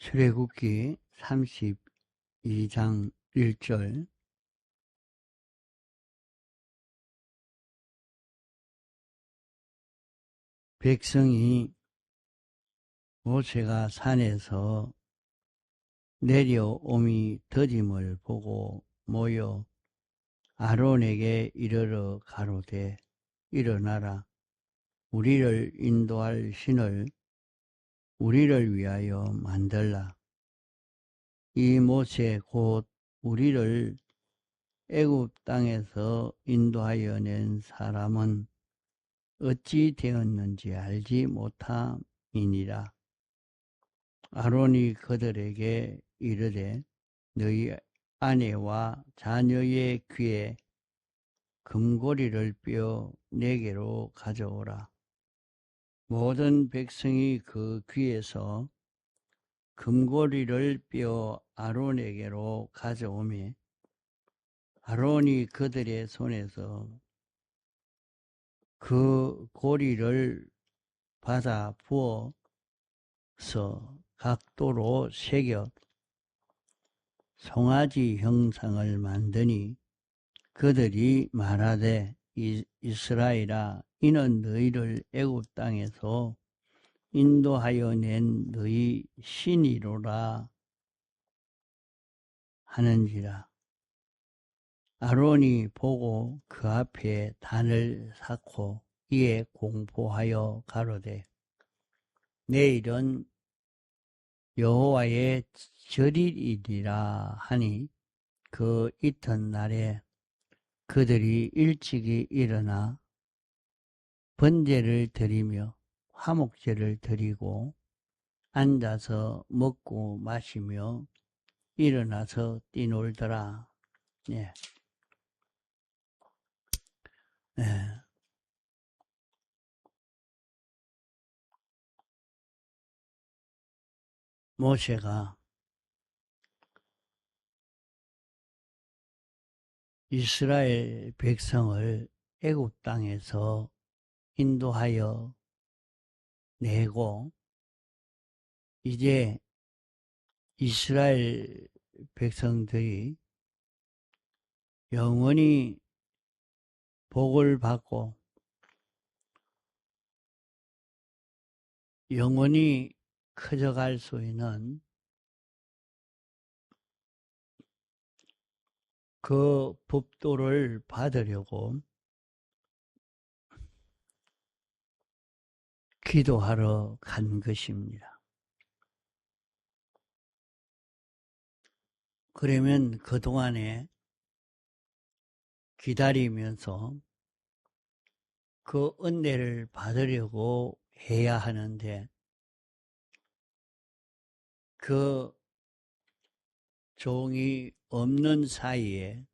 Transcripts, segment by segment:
출애굽기 32장 1절. 백성이 모세가 산에서 내려옴이 더딤을 보고 모여 아론에게 이르러 가로되, 일어나라. 우리를 인도할 신을 우리를 위하여 만들라. 이 모세 곧 우리를 애굽 땅에서 인도하여 낸 사람은 어찌 되었는지 알지 못함이니라. 아론이 그들에게 이르되, 너희 아내와 자녀의 귀에 금고리를 뼈 네개로 가져오라. 모든 백성이 그 귀에서 금고리를 뼈 아론에게로 가져오매 아론이 그들의 손에서 그 고리를 받아 부어서 각도로 새겨 송아지 형상을 만드니 그들이 말하되, 이스라엘아, 이는 너희를 애굽 땅에서 인도하여 낸 너희 신이로라 하는지라. 아론이 보고 그 앞에 단을 쌓고 이에 공포하여 가로되, 내일은 여호와의 절일이리라 하니, 그 이튿날에 그들이 일찍이 일어나 번제를 드리며 화목제를 드리고 앉아서 먹고 마시며 일어나서 뛰놀더라. 예. 예. 모세가 이스라엘 백성을 애굽 땅에서 인도하여 내고, 이제 이스라엘 백성들이 영원히 복을 받고 영원히 커져갈 수 있는 그 법도를 받으려고 기도하러 간 것입니다. 그러면 그동안에 기다리면서 그 은혜를 받으려고 해야 하는데, 그 종이 없는 사이에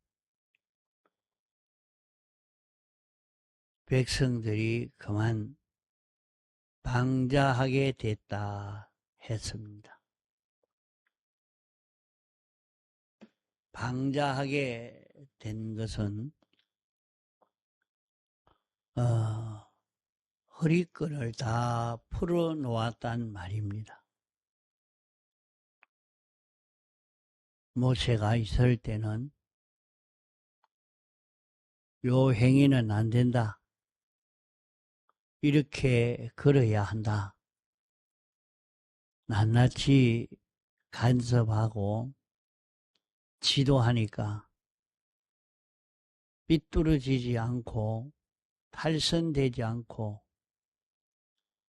백성들이 그만 방자하게 됐다 했습니다. 방자하게 된 것은 허리끈을 다 풀어 놓았단 말입니다. 모세가 있을 때는 요 행위는 안 된다, 이렇게 걸어야 한다, 낱낱이 간섭하고 지도하니까 삐뚤어지지 않고 탈선되지 않고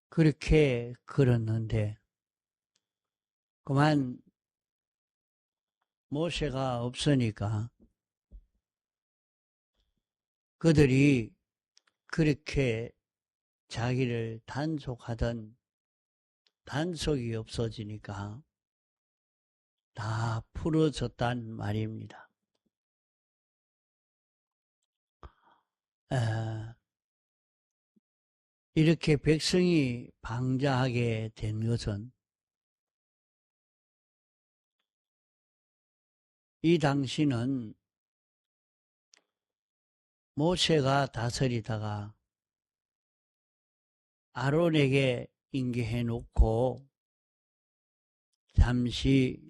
그렇게 걸었는데, 그만 모세가 없으니까 그들이 그렇게 자기를 단속하던 단속이 없어지니까 다 풀어졌단 말입니다. 이렇게 백성이 방자하게 된 것은 이 당시는 모세가 다스리다가 아론에게 인계해 놓고 잠시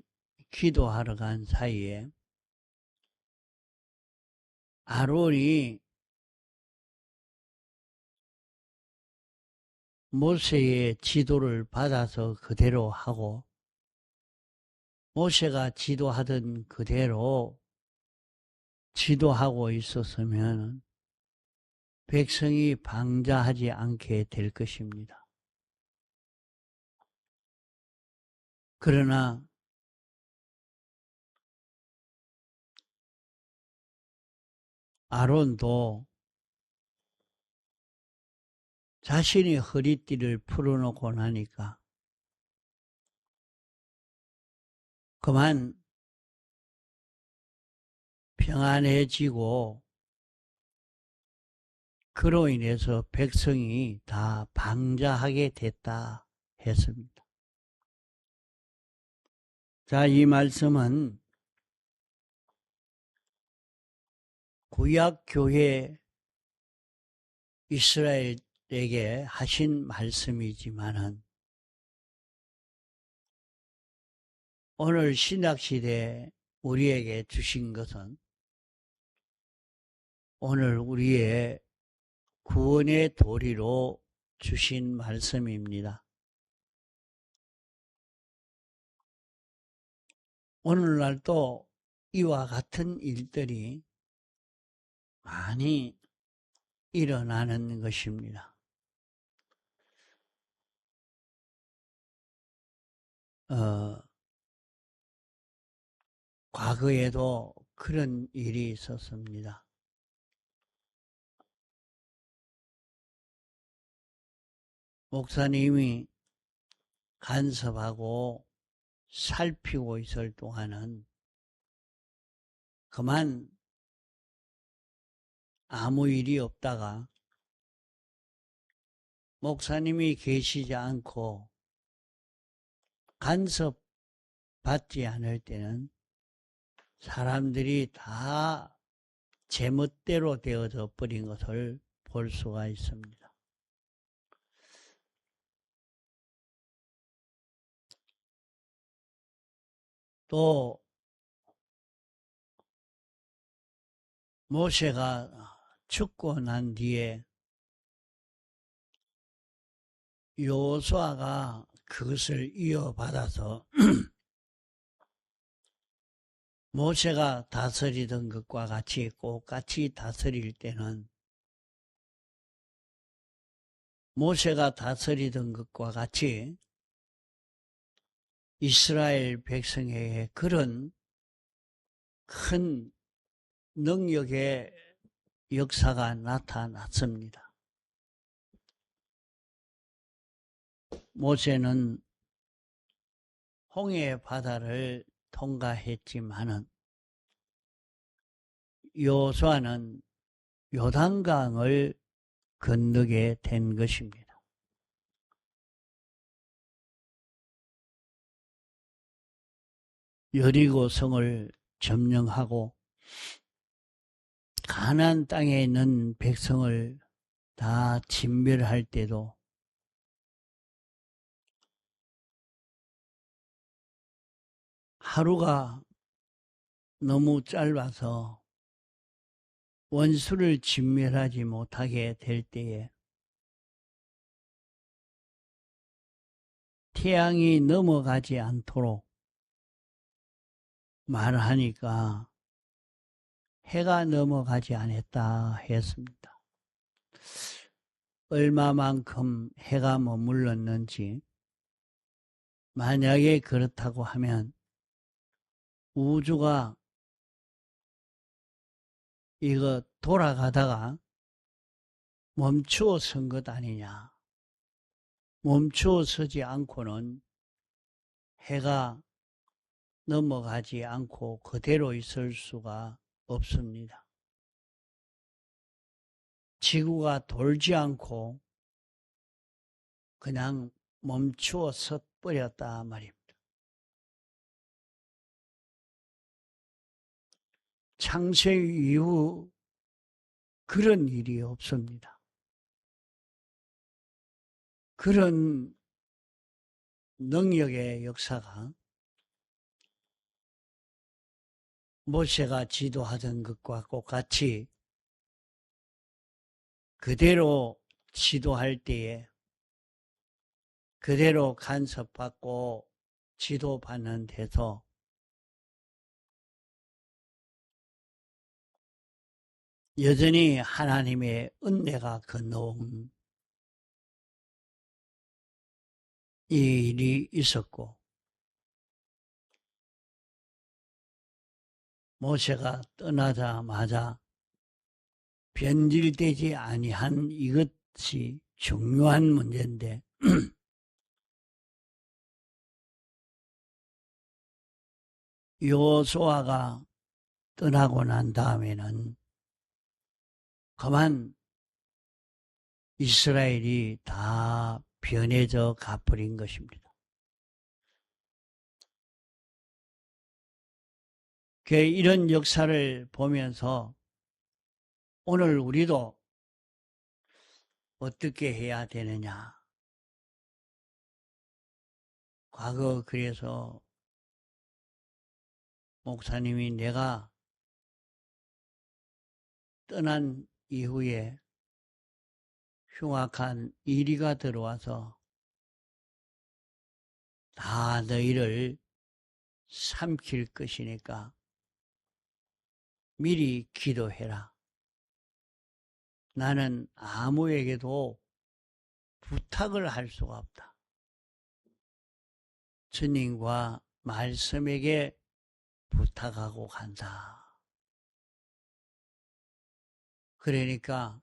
기도하러 간 사이에 아론이 모세의 지도를 받아서 그대로 하고 모세가 지도하던 그대로 지도하고 있었으면 백성이 방자하지 않게 될 것입니다. 그러나 아론도 자신이 허리띠를 풀어놓고 나니까 그만 평안해지고 그로 인해서 백성이 다 방자하게 됐다 했습니다. 자, 이 말씀은 구약교회 이스라엘에게 하신 말씀이지만은 오늘 신약시대 우리에게 주신 것은 오늘 우리의 구원의 도리로 주신 말씀입니다. 오늘날도 이와 같은 일들이 많이 일어나는 것입니다. 과거에도 그런 일이 있었습니다. 목사님이 간섭하고 살피고 있을 동안은 그만 아무 일이 없다가 목사님이 계시지 않고 간섭받지 않을 때는 사람들이 다 제멋대로 되어져 버린 것을 볼 수가 있습니다. 또 모세가 죽고 난 뒤에 여호수아가 그것을 이어받아서 모세가 다스리던 것과 같이 똑같이 다스릴 때는 모세가 다스리던 것과 같이 이스라엘 백성에게 그런 큰 능력의 역사가 나타났습니다. 모세는 홍해 바다를 통과했지만은 여호수아는 요단강을 건너게 된 것입니다. 여리고 성을 점령하고 가나안 땅에 있는 백성을 다 진멸할 때도 하루가 너무 짧아서 원수를 진멸하지 못하게 될 때에 태양이 넘어가지 않도록 말하니까 해가 넘어가지 않았다 했습니다. 얼마만큼 해가 머물렀는지 만약에 그렇다고 하면 우주가 이거 돌아가다가 멈추어 선 것 아니냐. 멈추어 서지 않고는 해가 넘어가지 않고 그대로 있을 수가 없습니다. 지구가 돌지 않고 그냥 멈추어 섰버렸다 말입니다. 창세 이후 그런 일이 없습니다. 그런 능력의 역사가 모세가 지도하던 것과 똑같이 그대로 지도할 때에 그대로 간섭받고 지도받는 데서 여전히 하나님의 은혜가 건너온 이 일이 있었고, 모세가 떠나자마자 변질되지 아니한 이것이 중요한 문제인데, 여호수아가 떠나고 난 다음에는 그만 이스라엘이 다 변해져 가버린 것입니다. 이런 역사를 보면서 오늘 우리도 어떻게 해야 되느냐. 과거 그래서 목사님이 내가 떠난 이후에 흉악한 이리가 들어와서 다 너희를 삼킬 것이니까 미리 기도해라. 나는 아무에게도 부탁을 할 수가 없다. 주님과 말씀에게 부탁하고 간다. 그러니까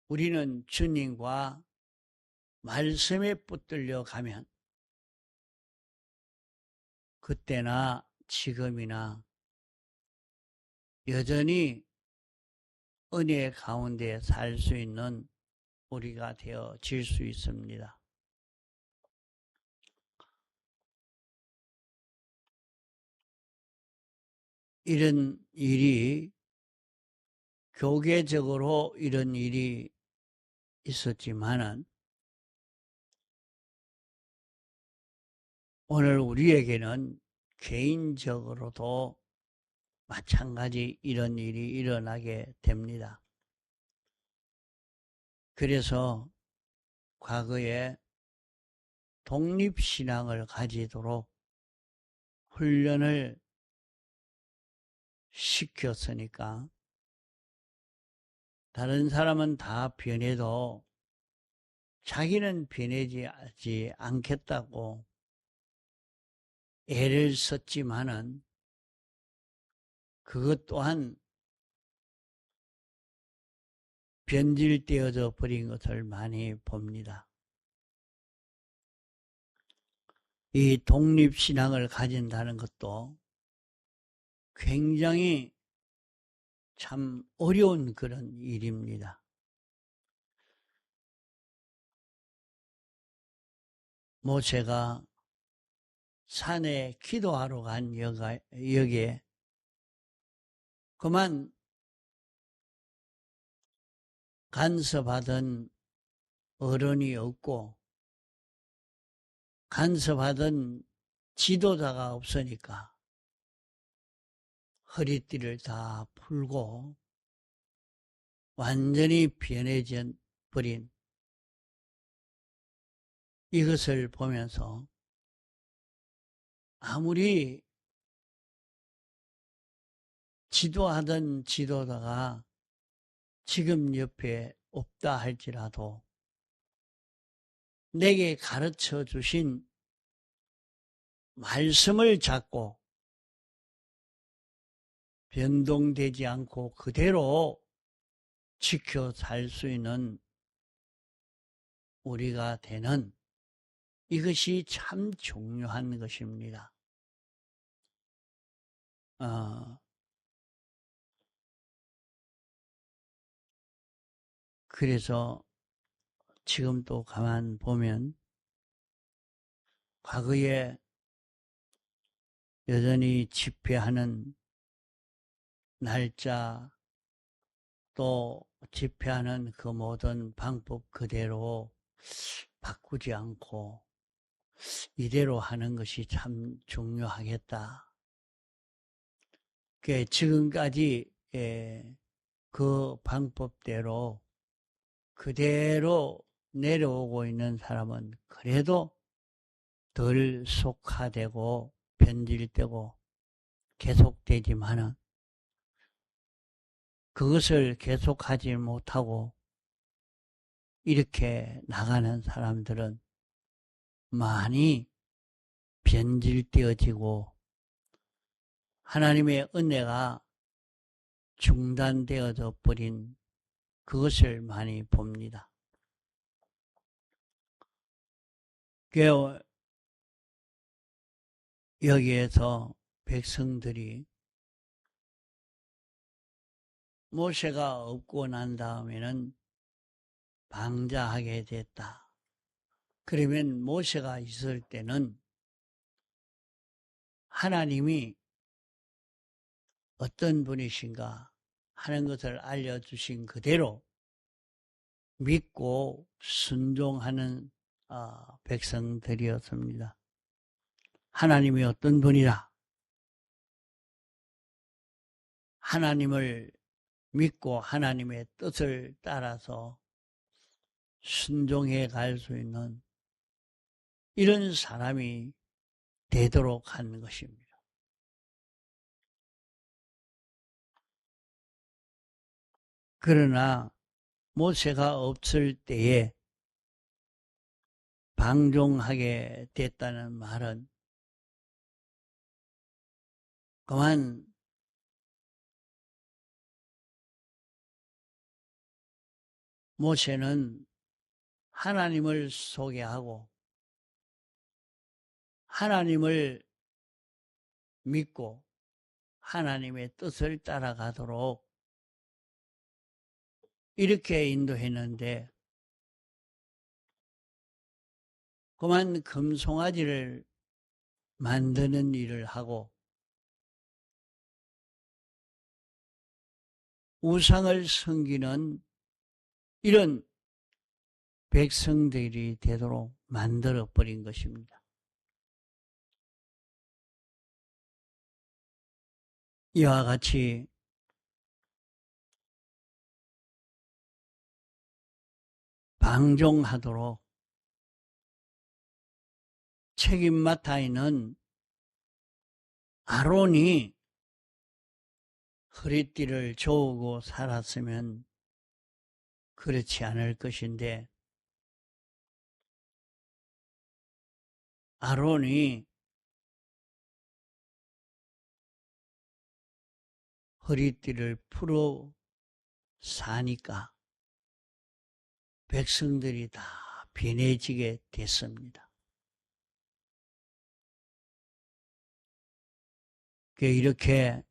우리는 주님과 말씀에 붙들려 가면 그때나 지금이나 여전히 은혜 가운데 살 수 있는 우리가 되어질 수 있습니다. 이런 일이 교계적으로 이런 일이 있었지만은 오늘 우리에게는 개인적으로도 마찬가지 이런 일이 일어나게 됩니다. 그래서 과거에 독립신앙을 가지도록 훈련을 시켰으니까 다른 사람은 다 변해도 자기는 변하지 않겠다고 애를 썼지만은 그것 또한 변질되어져 버린 것을 많이 봅니다. 이 독립신앙을 가진다는 것도 굉장히 참 어려운 그런 일입니다. 모세가 산에 기도하러 간 역에 그만 간섭하던 어른이 없고 간섭하던 지도자가 없으니까 허리띠를 다 풀고 완전히 변해져 버린 이것을 보면서 아무리 지도하던 지도자가 지금 옆에 없다 할지라도 내게 가르쳐 주신 말씀을 잡고 변동되지 않고 그대로 지켜 살 수 있는 우리가 되는 이것이 참 중요한 것입니다. 그래서 지금 또 가만 보면 과거에 여전히 집회하는 날짜 또 집회하는 그 모든 방법 그대로 바꾸지 않고 이대로 하는 것이 참 중요하겠다. 지금까지 그 방법대로 그대로 내려오고 있는 사람은 그래도 덜 속화되고 변질되고 계속되지만은 그것을 계속하지 못하고 이렇게 나가는 사람들은 많이 변질되어지고 하나님의 은혜가 중단되어져 버린 그것을 많이 봅니다. 여기에서 백성들이 모세가 없고 난 다음에는 방자하게 됐다. 그러면 모세가 있을 때는 하나님이 어떤 분이신가 하는 것을 알려주신 그대로 믿고 순종하는 백성들이었습니다. 하나님이 어떤 분이라 하나님을 믿고 하나님의 뜻을 따라서 순종해 갈 수 있는 이런 사람이 되도록 하는 것입니다. 그러나 모세가 없을 때에 방종하게 됐다는 말은 그만 모세는 하나님을 소개하고 하나님을 믿고 하나님의 뜻을 따라가도록 이렇게 인도했는데 그만 금송아지를 만드는 일을 하고 우상을 섬기는 이런 백성들이 되도록 만들어버린 것입니다. 이와 같이 방종하도록 책임 맡아 있는 아론이 허리띠를 조우고 살았으면 그렇지 않을 것인데 아론이 허리띠를 풀어 사니까 백성들이 다 변해지게 됐습니다. 이렇게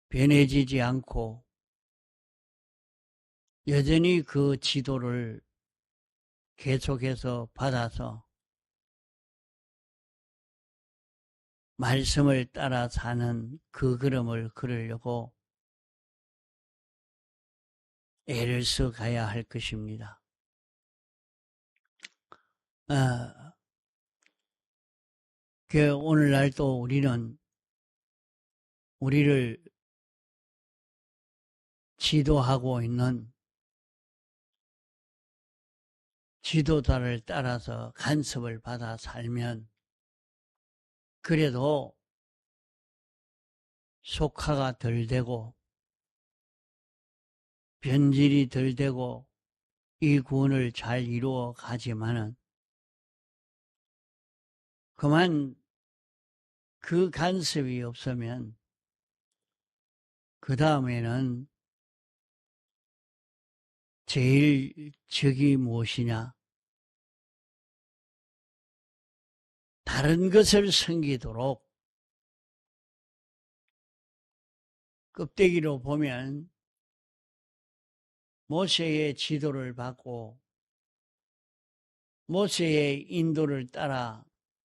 변해지지 않고 여전히 그 지도를 계속해서 받아서 말씀을 따라 사는 그 걸음을 걸으려고 애를 써 가야 할 것입니다. 오늘날 또 우리는 우리를 지도하고 있는 지도자를 따라서 간섭을 받아 살면 그래도 속화가 덜 되고 변질이 덜 되고 이 구원을 잘 이루어 가지만은 그만 그 간섭이 없으면 그 다음에는 제일 적이 무엇이냐? 다른 것을 섬기도록 껍데기로 보면 모세의 지도를 받고 모세의 인도를 따라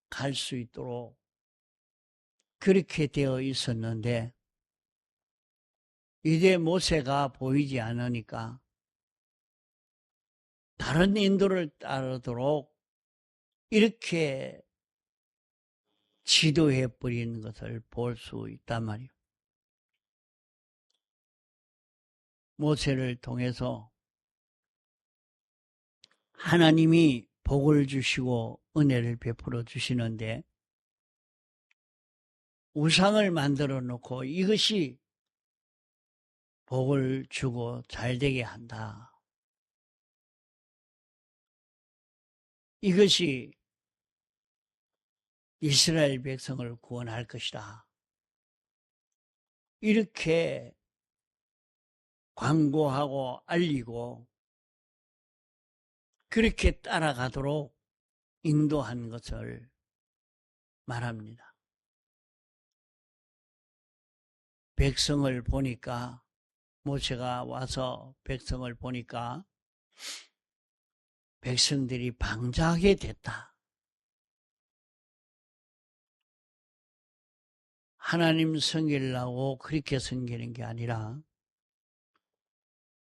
갈 수 있도록 그렇게 되어 있었는데 이제 모세가 보이지 않으니까 다른 인도를 따르도록 이렇게 지도해 버리는 것을 볼 수 있단 말이에요. 모세를 통해서 하나님이 복을 주시고 은혜를 베풀어 주시는데 우상을 만들어 놓고 이것이 복을 주고 잘되게 한다. 이것이 이스라엘 백성을 구원할 것이다. 이렇게 광고하고 알리고 그렇게 따라가도록 인도한 것을 말합니다. 백성을 보니까 모세가 와서 백성을 보니까 백성들이 방자하게 됐다. 하나님 섬기려고 그렇게 섬기는 게 아니라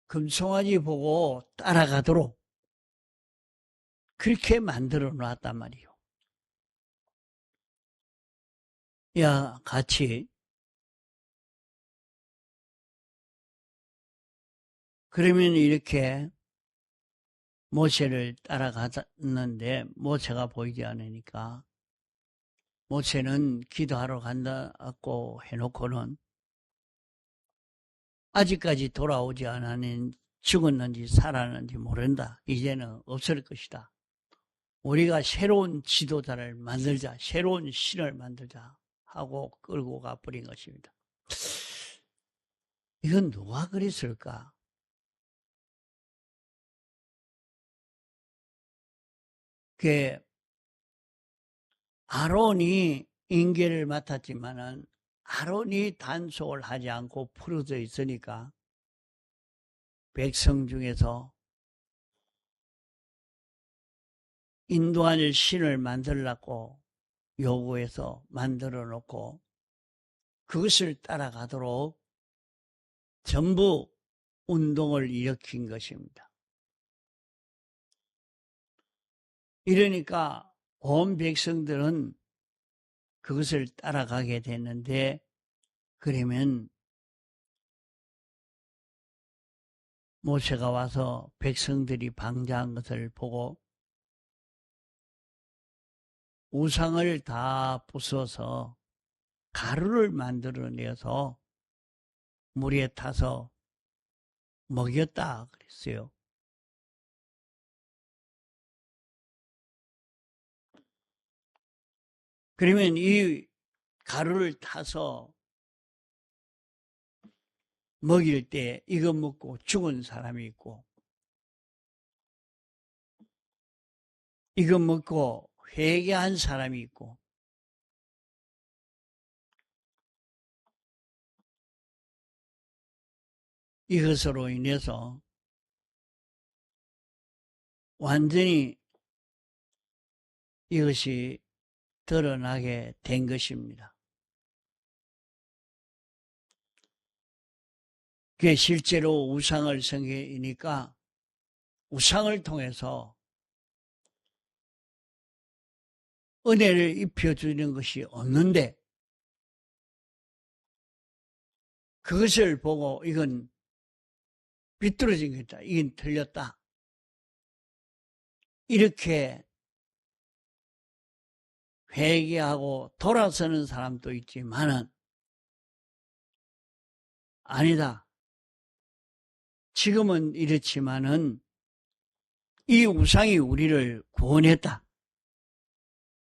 금송아지 보고 따라가도록 그렇게 만들어 놨단 말이요. 야, 같이 그러면 이렇게 모세를 따라갔는데 모세가 보이지 않으니까 모세는 기도하러 간다고 해놓고는 아직까지 돌아오지 않았는 죽었는지 살았는지 모른다. 이제는 없을 것이다. 우리가 새로운 지도자를 만들자, 새로운 신을 만들자 하고 끌고 가버린 것입니다. 이건 누가 그랬을까? 그 아론이 인계를 맡았지만은 아론이 단속을 하지 않고 풀어져 있으니까 백성 중에서 인도할 신을 만들라고 요구해서 만들어 놓고 그것을 따라가도록 전부 운동을 일으킨 것입니다. 이러니까 온 백성들은 그것을 따라가게 됐는데 그러면 모세가 와서 백성들이 방자한 것을 보고 우상을 다 부숴서 가루를 만들어내서 물에 타서 먹였다 그랬어요. 그러면 이 가루를 타서 먹일 때 이거 먹고 죽은 사람이 있고 이거 먹고 회개한 사람이 있고 이것으로 인해서 완전히 이것이 드러나게 된 것입니다. 그게 실제로 우상을 섬기니까 우상을 통해서 은혜를 입혀주는 것이 없는데 그것을 보고 이건 비뚤어진 거다. 이건 틀렸다. 이렇게 회개하고 돌아서는 사람도 있지만은 아니다. 지금은 이렇지만은 이 우상이 우리를 구원했다.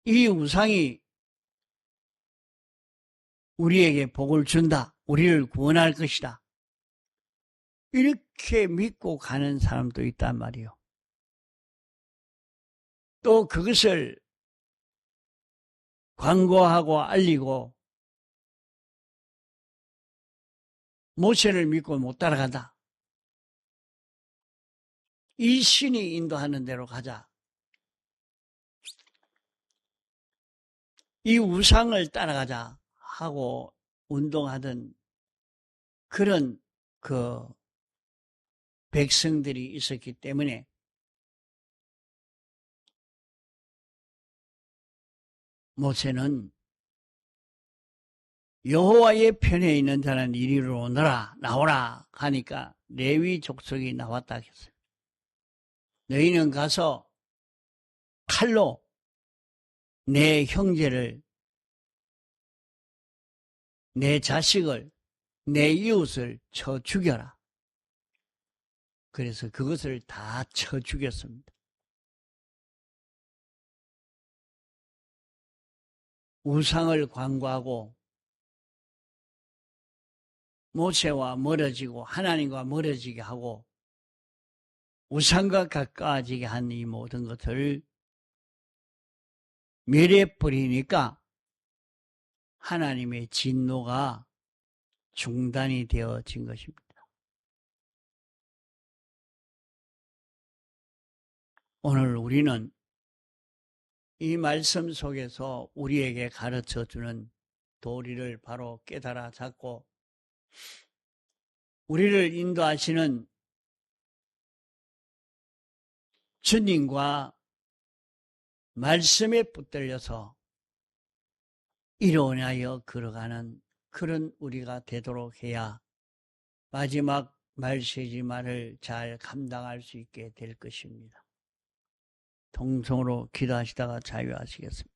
이 우상이 우리에게 복을 준다. 우리를 구원할 것이다. 이렇게 믿고 가는 사람도 있단 말이요. 또 그것을 광고하고 알리고 모세를 믿고 못 따라간다. 이 신이 인도하는 대로 가자. 이 우상을 따라가자 하고 운동하던 그런 그 백성들이 있었기 때문에 모세는 여호와의 편에 있는 자는 이리로 나오라 하니까 레위 족속이 나왔다 했어요. 너희는 가서 칼로 내 형제를, 내 자식을, 내 이웃을 쳐 죽여라. 그래서 그것을 다 쳐 죽였습니다. 우상을 관구하고 모세와 멀어지고 하나님과 멀어지게 하고 우상과 가까워지게 한 이 모든 것을 멸해버리니까 하나님의 진노가 중단이 되어진 것입니다. 오늘 우리는 이 말씀 속에서 우리에게 가르쳐주는 도리를 바로 깨달아 잡고 우리를 인도하시는 주님과 말씀에 붙들려서 이론하여 걸어가는 그런 우리가 되도록 해야 마지막 말세지말을 잘 감당할 수 있게 될 것입니다. 동성으로 기도하시다가 자유하시겠습니다.